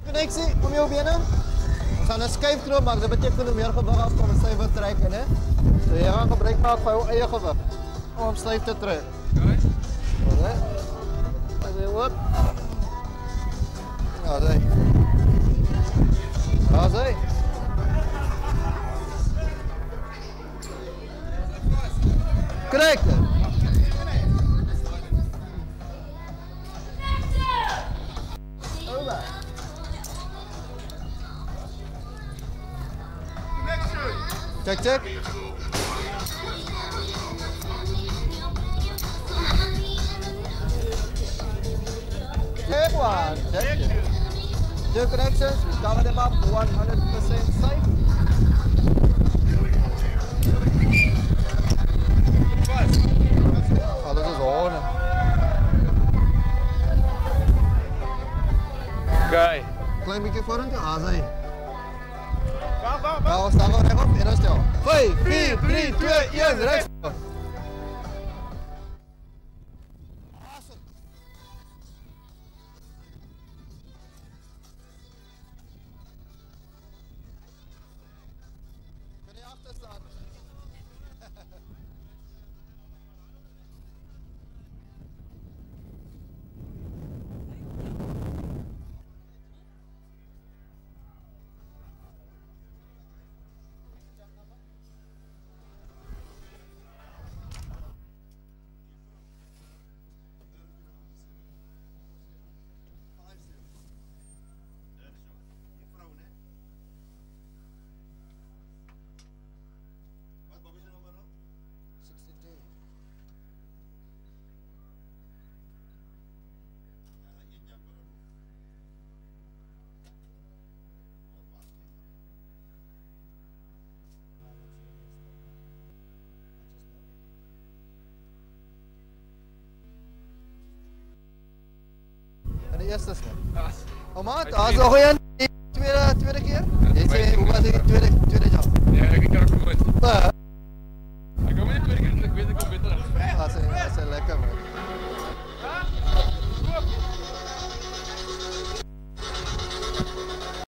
Connectie, kom jou binnen. We gaan een skyfknop maken, dat betekent hoe meer gewig afkom en styf trekken. Hè? So jy gaan gebruik maak van jou eie gewig om styf te trek. Okay. Wat? Ja, daar. Daar is hy. Correct. Over. Check, check. Check one. Check. Two connections. We cover them up 100% safe. Oh, this is on. Okay. Klein beetje vorentoe. Ah, zij. Bam. Nou, staan we rechtop en dan stel. 5, 4, 3, 2, 1, rechts. Kun je achter staan? De eerste snap. Oh maat, als nog een tweede keer? Deze, hoe was het tweede job? Ja, ik kan ook goed.